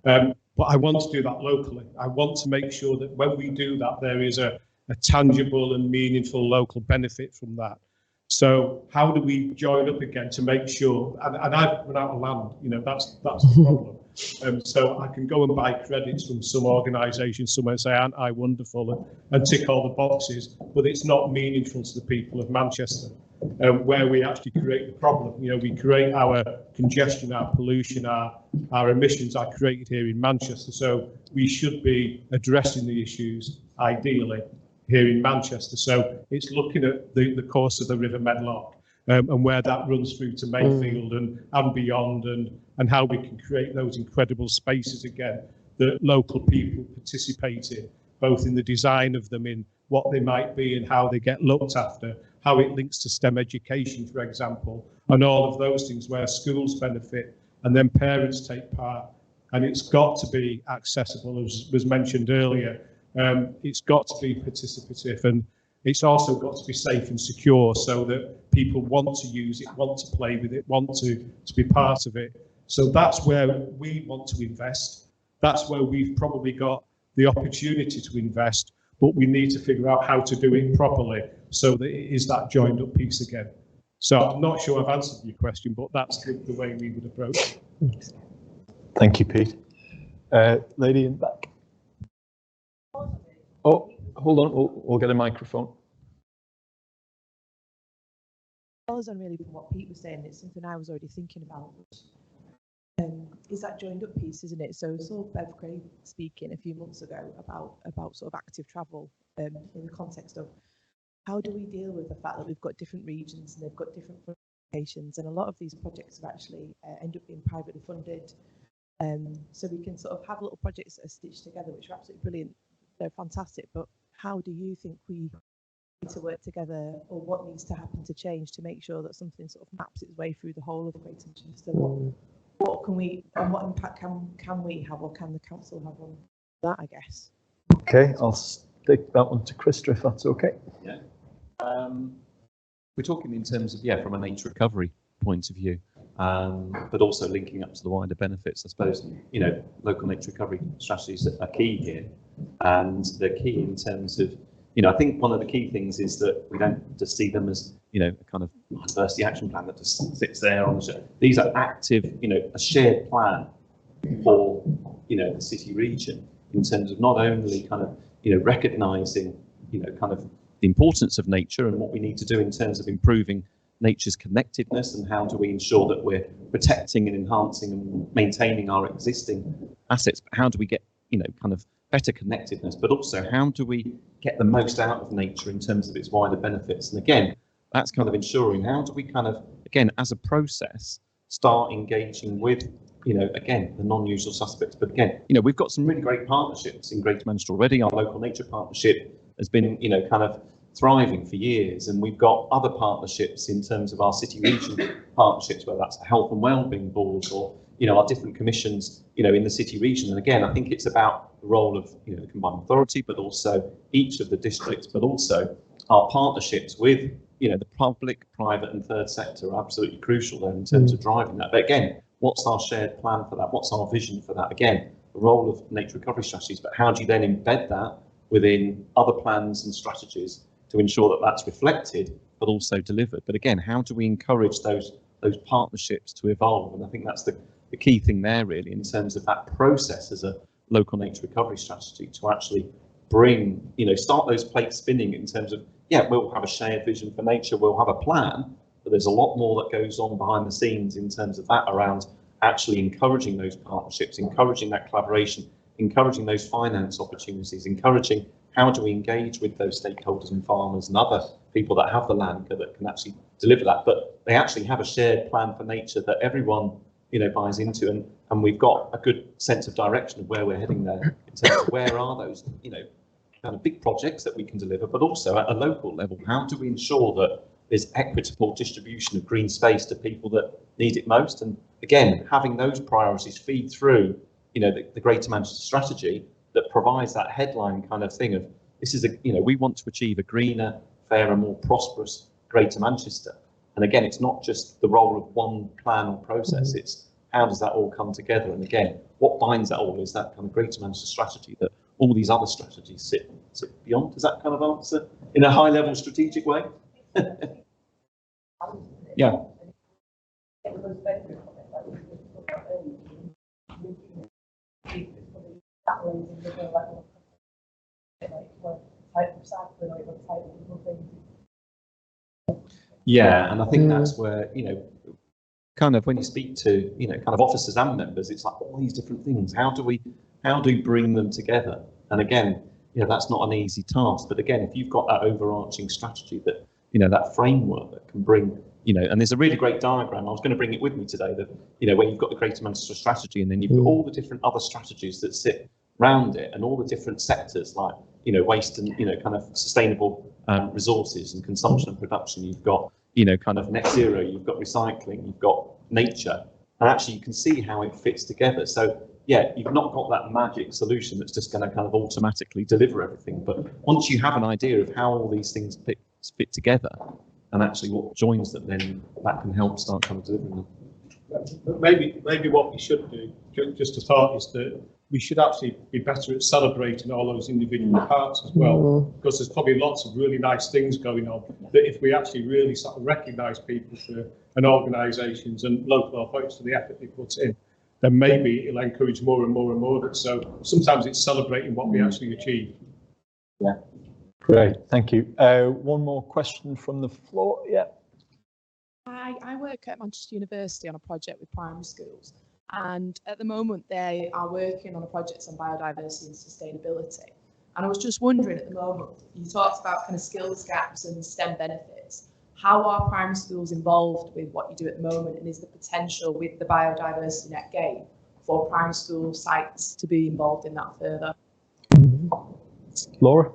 But I want to do that locally. I want to make sure that when we do that, there is a tangible and meaningful local benefit from that. So how do we join up again to make sure, and I've run out of land, you know, that's the problem. So I can go and buy credits from some organisation somewhere and say, aren't I wonderful, and tick all the boxes, but it's not meaningful to the people of Manchester, where we actually create the problem. You know, we create our congestion, our pollution, our emissions are created here in Manchester. So we should be addressing the issues, ideally, here in Manchester. So it's looking at the course of the River Medlock and where that runs through to Mayfield and beyond, and how we can create those incredible spaces again that local people participate in, both in the design of them, in what they might be and how they get looked after, how it links to STEM education, for example, and all of those things where schools benefit and then parents take part. And it's got to be accessible, as was mentioned earlier. It's got to be participative, and it's also got to be safe and secure so that people want to use it, want to play with it, want to be part of it. So that's where we want to invest. That's where we've probably got the opportunity to invest, but we need to figure out how to do it properly so that it is that joined up piece again. So I'm not sure I've answered your question, but that's the way we would approach it. Thank you, Pete. Lady in back. Oh, hold on, we'll get a microphone. Follows on really from what Pete was saying, it's something I was already thinking about. Is that joined up piece, isn't it? So saw Bev Craig speaking a few months ago about sort of active travel in the context of how do we deal with the fact that we've got different regions and they've got different locations, and a lot of these projects have actually end up being privately funded. So we can sort of have little projects that are stitched together, which are absolutely brilliant. They're fantastic, but how do you think we need to work together, or what needs to happen to change to make sure that something sort of maps its way through the whole of Greater Manchester? What can we, and what impact can we have, or can the council have on that, I guess? Okay, I'll stick that one to Krista if that's okay. Yeah. We're talking in terms of, from a nature recovery point of view, but also linking up to the wider benefits. I suppose, you know, local nature recovery strategies are key here, and they're key in terms of, you know, I think one of the key things is that we don't just see them as, you know, a kind of diversity action plan that just sits there on the show. These are active, you know, a shared plan for, you know, the city region in terms of not only kind of, you know, recognising, you know, kind of the importance of nature and what we need to do in terms of improving nature's connectedness, and how do we ensure that we're protecting and enhancing and maintaining our existing assets, but how do we get, you know, kind of better connectedness, but also how do we get the most out of nature in terms of its wider benefits. And again, that's kind of ensuring how do we kind of, again, as a process, start engaging with, you know, again, the non-usual suspects. But again, you know, we've got some really great partnerships in Greater Manchester already. Our local nature partnership has been, you know, kind of thriving for years, and we've got other partnerships in terms of our city region partnerships, whether that's a health and wellbeing board or, you know, our different commissions, you know, in the city region. And again, I think it's about the role of, you know, the combined authority, but also each of the districts, but also our partnerships with, you know, the public, private and third sector are absolutely crucial there in terms of driving that. But again, what's our shared plan for that? What's our vision for that? Again, the role of nature recovery strategies, but how do you then embed that within other plans and strategies to ensure that that's reflected, but also delivered? But again, how do we encourage those partnerships to evolve? And I think that's the key thing there, really, in terms of that process as a local nature recovery strategy, to actually bring, you know, start those plates spinning in terms of, yeah, we'll have a shared vision for nature, we'll have a plan, but there's a lot more that goes on behind the scenes in terms of that, around actually encouraging those partnerships, encouraging that collaboration, encouraging those finance opportunities, encouraging how do we engage with those stakeholders and farmers and other people that have the land that can actually deliver that, but they actually have a shared plan for nature that everyone, you know, buys into, and we've got a good sense of direction of where we're heading there in terms of where are those, you know, kind of big projects that we can deliver, but also at a local level, how do we ensure that there's equitable distribution of green space to people that need it most? And again, having those priorities feed through, you know, the Greater Manchester strategy that provides that headline kind of thing of, this is a, you know, we want to achieve a greener, fairer, more prosperous Greater Manchester. And again, it's not just the role of one plan or process, it's how does that all come together? And again, what binds that all is that kind of Greater Manchester strategy that all these other strategies sit beyond. Does that kind of answer in a high level strategic way? Yeah. Yeah, and I think that's where, you know, kind of when you speak to, you know, kind of officers and members, it's like all these different things. How do we bring them together? And again, you know, that's not an easy task. But again, if you've got that overarching strategy, that, you know, that framework that can bring, you know, and there's a really great diagram. I was going to bring it with me today. That, you know, where you've got the Greater Manchester strategy, and then you've got all the different other strategies that sit around it, and all the different sectors like, you know, waste and, you know, kind of sustainable resources and consumption and production. You've got, you know, kind of net zero, you've got recycling, you've got nature, and actually you can see how it fits together. So yeah, you've not got that magic solution that's just going to kind of automatically deliver everything. But once you have an idea of how all these things fit together, and actually what joins them, then that can help start kind of delivering them. But maybe what we should do, just a thought, is that we should actually be better at celebrating all those individual parts as well, because there's probably lots of really nice things going on that if we actually really sort of recognise people for, and organisations and local authorities for the effort they put in, then maybe it'll encourage more and more and more of it. So sometimes it's celebrating what we actually achieve. Yeah, great, thank you. One more question from the floor. Yeah. I work at Manchester University on a project with primary schools, and at the moment they are working on a project on biodiversity and sustainability. And I was just wondering, at the moment, you talked about kind of skills gaps and STEM benefits. How are primary schools involved with what you do at the moment, and is the potential with the biodiversity net gain for primary school sites to be involved in that further? Laura?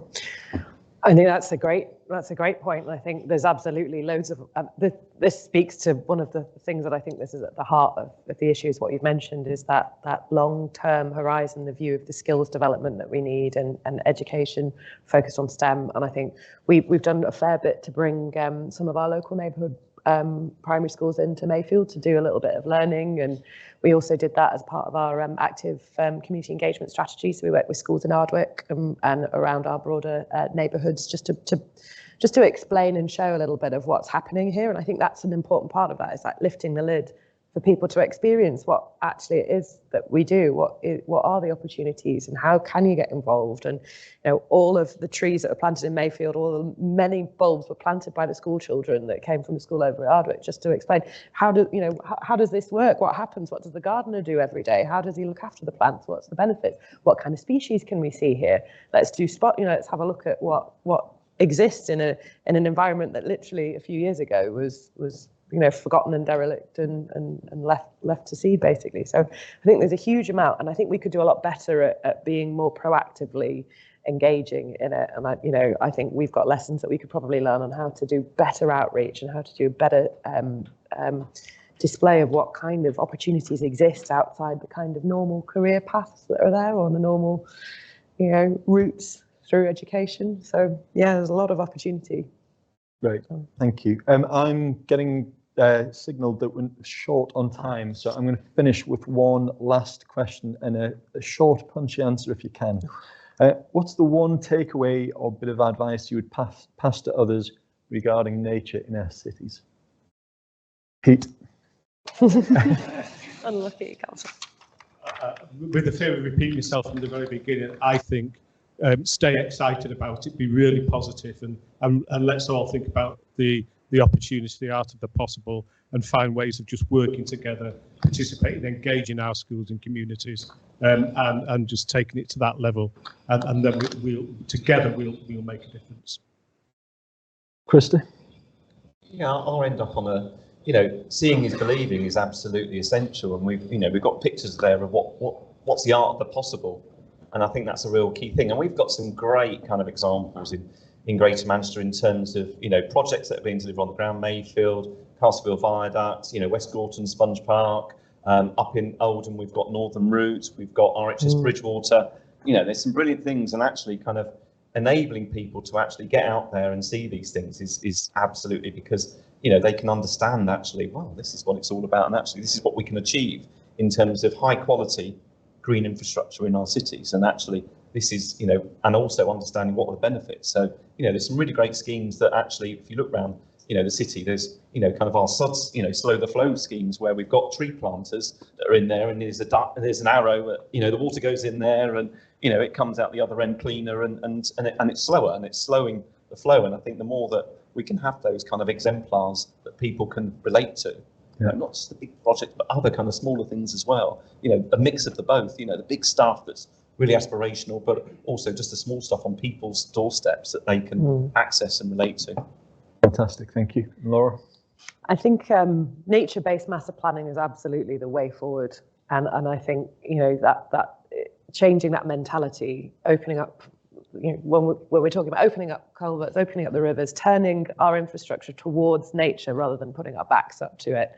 I think that's a great point. And I think there's absolutely loads of, this speaks to one of the things that I think this is at the heart of the issues. What you've mentioned is that long-term horizon, the view of the skills development that we need, and education focused on STEM. And I think we've done a fair bit to bring some of our local neighbourhood primary schools into Mayfield to do a little bit of learning, and we also did that as part of our active community engagement strategy. So we work with schools in Ardwick and around our broader neighbourhoods just to explain and show a little bit of what's happening here. And I think that's an important part of that, is like lifting the lid for people to experience what actually it is that we do, what are the opportunities, and how can you get involved. And you know, all of the trees that were planted in Mayfield, all the many bulbs were planted by the school children that came from the school over at Ardwick, just to explain how does this work, what happens, what does the gardener do every day, how does he look after the plants, what's the benefit, what kind of species can we see here, let's have a look at what exists in an environment that literally a few years ago was forgotten and derelict and left to seed, basically. So I think there's a huge amount, and I think we could do a lot better at being more proactively engaging in it. And I think we've got lessons that we could probably learn on how to do better outreach and how to do better display of what kind of opportunities exist outside the kind of normal career paths that are there, or the normal, routes through education. So yeah, there's a lot of opportunity. Great, thank you. I'm getting signaled that we're short on time, so I'm going to finish with one last question and a short, punchy answer if you can. What's the one takeaway or bit of advice you would pass to others regarding nature in our cities? Pete. Unlucky, Councillor. With the fear of repeating myself from the very beginning, I think stay excited about it, be really positive, and let's all think about the opportunity, the art of the possible, and find ways of just working together, participating, engaging our schools and communities, and just taking it to that level, and then we'll make a difference. Krista? Yeah, I'll end up on seeing is believing is absolutely essential, and we've got pictures there of what's the art of the possible. And I think that's a real key thing. And we've got some great kind of examples in Greater Manchester in terms of, you know, projects that are being delivered on the ground, Mayfield, Castleville Viaduct, you know, West Gorton, Sponge Park, up in Oldham, we've got Northern Route, we've got RHS Bridgewater. You know, there's some brilliant things, and actually kind of enabling people to actually get out there and see these things is absolutely, because, you know, they can understand actually, well, this is what it's all about, and actually this is what we can achieve in terms of high quality green infrastructure in our cities. And actually this is, you know, and also understanding what are the benefits. So, you know, there's some really great schemes that actually, if you look around, you know, the city, there's, you know, kind of our SODS, you know, slow the flow schemes where we've got tree planters that are in there, and there's an arrow, you know, the water goes in there, and, you know, it comes out the other end cleaner, and it's slower, and it's slowing the flow. And I think the more that we can have those kind of exemplars that people can relate to, you know, not just the big project, but other kind of smaller things as well, you know, a mix of the both, you know, the big stuff that's really aspirational, but also just the small stuff on people's doorsteps that they can access and relate to. Fantastic, thank you. Laura? I think nature-based master planning is absolutely the way forward, and I think, you know, that changing that mentality, opening up, you know, when we're talking about opening up culverts, opening up the rivers, turning our infrastructure towards nature rather than putting our backs up to it,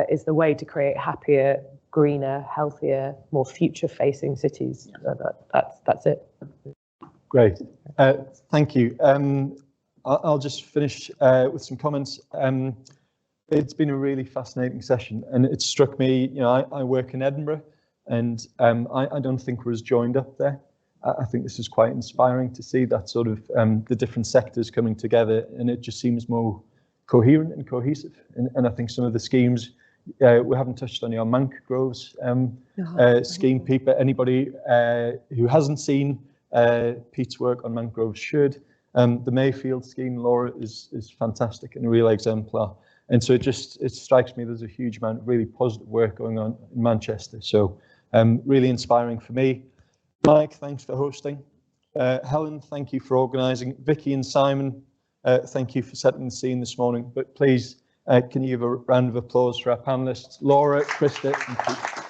is the way to create happier, greener, healthier, more future-facing cities. That's it. Great, thank you. I'll just finish with some comments. It's been a really fascinating session, and it struck me, you know, I work in Edinburgh, and I don't think we're as joined up there. I think this is quite inspiring to see that sort of the different sectors coming together, and it just seems more coherent and cohesive. And I think some of the schemes, we haven't touched on your mangroves scheme, Pete, but anybody who hasn't seen Pete's work on mangroves should. The Mayfield scheme, Laura, is fantastic and a real exemplar. And so it strikes me there's a huge amount of really positive work going on in Manchester. So really inspiring for me. Mike, thanks for hosting. Helen, thank you for organising. Vicky and Simon, thank you for setting the scene this morning. But please, can you give a round of applause for our panellists, Laura, Krista and Pete.